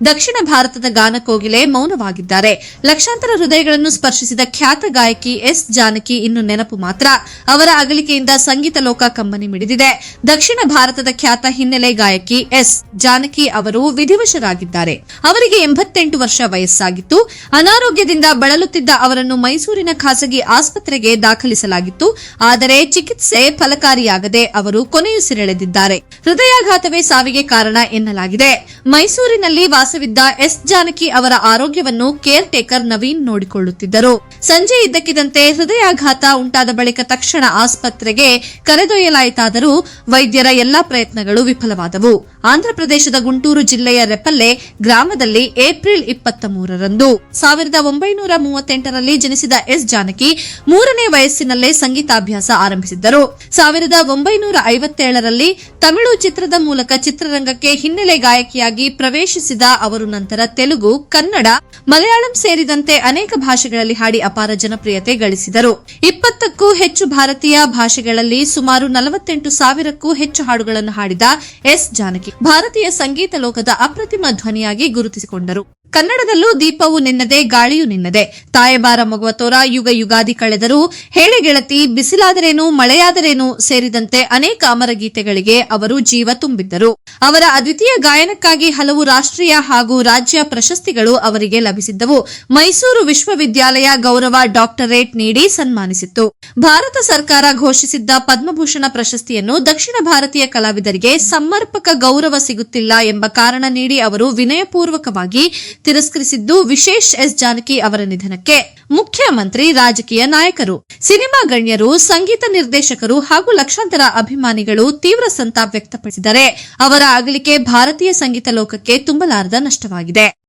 ದಕ್ಷಿಣ ಭಾರತದ ಗಾನಕೋಗಿಲೆ ಮೌನವಾಗಿದ್ದಾರೆ. ಲಕ್ಷಾಂತರ ಹೃದಯಗಳನ್ನು ಸ್ಪರ್ಶಿಸಿದ ಖ್ಯಾತ ಗಾಯಕಿ ಎಸ್ ಜಾನಕಿ ಇನ್ನು ನೆನಪು ಮಾತ್ರ. ಅವರ ಅಗಲಿಕೆಯಿಂದ ಸಂಗೀತ ಲೋಕ ಕಂಬನಿ ಮಿಡಿದಿದೆ. ದಕ್ಷಿಣ ಭಾರತದ ಖ್ಯಾತ ಹಿನ್ನೆಲೆ ಗಾಯಕಿ ಎಸ್ ಜಾನಕಿ ಅವರು ವಿಧಿವಶರಾಗಿದ್ದಾರೆ. ಅವರಿಗೆ 88 ವರ್ಷ ವಯಸ್ಸಾಗಿತ್ತು. ಅನಾರೋಗ್ಯದಿಂದ ಬಳಲುತ್ತಿದ್ದ ಅವರನ್ನು ಮೈಸೂರಿನ ಖಾಸಗಿ ಆಸ್ಪತ್ರೆಗೆ ದಾಖಲಿಸಲಾಗಿತ್ತು. ಆದರೆ ಚಿಕಿತ್ಸೆ ಫಲಕಾರಿಯಾಗದೆ ಅವರು ಕೊನೆಯುಸಿರೆಳೆದಿದ್ದಾರೆ. ಹೃದಯಾಘಾತವೇ ಸಾವಿಗೆ ಕಾರಣ ಎನ್ನಲಾಗಿದೆ. ಮೈಸೂರಿನಲ್ಲಿ ವಾಸವಿದ್ದ ಎಸ್ ಜಾನಕಿ ಅವರ ಆರೋಗ್ಯವನ್ನು ಕೇರ್ ಟೇಕರ್ ನವೀನ್ ನೋಡಿಕೊಳ್ಳುತ್ತಿದ್ದರು. ಸಂಜೆ ಇದ್ದಕ್ಕಿದ್ದಂತೆ ಹೃದಯಾಘಾತ ಉಂಟಾದ ಬಳಿಕ ತಕ್ಷಣ ಆಸ್ಪತ್ರೆಗೆ ಕರೆದೊಯ್ಯಲಾಯಿತಾದರೂ ವೈದ್ಯರ ಎಲ್ಲಾ ಪ್ರಯತ್ನಗಳು ವಿಫಲವಾದವು. ಆಂಧ್ರಪ್ರದೇಶದ ಗುಂಟೂರು ಜಿಲ್ಲೆಯ ರೆಪಲ್ಲೆ ಗ್ರಾಮದಲ್ಲಿ ಏಪ್ರಿಲ್ 23ರಂದು 1938ರಲ್ಲಿ ಜನಿಸಿದ ಎಸ್ ಜಾನಕಿ 3ನೇ ವಯಸ್ಸಿನಲ್ಲೇ ಸಂಗೀತಾಭ್ಯಾಸ ಆರಂಭಿಸಿದ್ದರು. 1957ರಲ್ಲಿ ತಮಿಳು ಚಿತ್ರದ ಮೂಲಕ ಚಿತ್ರರಂಗಕ್ಕೆ ಹಿನ್ನೆಲೆ ಗಾಯಕಿಯಾಗಿ ಪ್ರವೇಶಿಸಿದ ಅವರು ನಂತರ ತೆಲುಗು, ಕನ್ನಡ, ಮಲಯಾಳಂ ಸೇರಿದಂತೆ ಅನೇಕ ಭಾಷೆಗಳಲ್ಲಿ ಹಾಡಿ ಅಪಾರ ಜನಪ್ರಿಯತೆ ಗಳಿಸಿದರು. 20ಕ್ಕೂ ಹೆಚ್ಚು ಭಾರತೀಯ ಭಾಷೆಗಳಲ್ಲಿ ಸುಮಾರು 48,000ಕ್ಕೂ ಹೆಚ್ಚು ಹಾಡುಗಳನ್ನು ಹಾಡಿದ ಎಸ್ ಜಾನಕಿ ಭಾರತೀಯ ಸಂಗೀತ ಲೋಕದ ಅಪ್ರತಿಮ ಧ್ವನಿಯಾಗಿ ಗುರುತಿಸಿಕೊಂಡರು. ಕನ್ನಡದಲ್ಲೂ ದೀಪವು ನಿನ್ನದೆ, ಗಾಳಿಯು ನಿನ್ನದೆ, ತಾಯಬಾರ ಮೊಗವ ತೋರ, ಯುಗ ಯುಗಾದಿ ಕಳೆದರೂ, ಹೇಳೆ ಗೆಳತಿ, ಬಿಸಿಲಾದರೇನು, ಮಳೆಯಾದರೇನು ಸೇರಿದಂತೆ ಅನೇಕ ಅಮರ ಗೀತೆಗಳಿಗೆ ಅವರು ಜೀವ ತುಂಬಿದ್ದರು. ಅವರ ಅದ್ವಿತೀಯ ಗಾಯನಕ್ಕಾಗಿ ಹಲವು ರಾಷ್ಟ್ರೀಯ ಹಾಗೂ ರಾಜ್ಯ ಪ್ರಶಸ್ತಿಗಳು ಅವರಿಗೆ ಲಭಿಸಿದ್ದವು. ಮೈಸೂರು ವಿಶ್ವವಿದ್ಯಾಲಯ ಗೌರವ ಡಾಕ್ಟರೇಟ್ ನೀಡಿ ಸನ್ಮಾನಿಸಿತ್ತು. ಭಾರತ ಸರ್ಕಾರ ಘೋಷಿಸಿದ್ದ ಪದ್ಮಭೂಷಣ ಪ್ರಶಸ್ತಿಯನ್ನು ದಕ್ಷಿಣ ಭಾರತೀಯ ಕಲಾವಿದರಿಗೆ ಸಮರ್ಪಕ ಗೌರವ ಸಿಗುತ್ತಿಲ್ಲ ಎಂಬ ಕಾರಣ ನೀಡಿ ಅವರು ವಿನಯಪೂರ್ವಕವಾಗಿ ತಿರಸ್ಕರಿಸಿದ್ದು ವಿಶೇಷ. ಎಸ್ ಜಾನಕಿ ಅವರ ನಿಧನಕ್ಕೆ ಮುಖ್ಯಮಂತ್ರಿ, ರಾಜಕೀಯ ನಾಯಕರು, ಸಿನಿಮಾ ಗಣ್ಯರು, ಸಂಗೀತ ನಿರ್ದೇಶಕರು ಹಾಗೂ ಲಕ್ಷಾಂತರ ಅಭಿಮಾನಿಗಳು ತೀವ್ರ ಸಂತಾಪ ವ್ಯಕ್ತಪಡಿಸಿದ್ದಾರೆ. ಅವರ ಅಗಲಿಕೆ ಭಾರತೀಯ ಸಂಗೀತ ಲೋಕಕ್ಕೆ ತುಂಬಲಾರದ ನಷ್ಟವಾಗಿದೆ.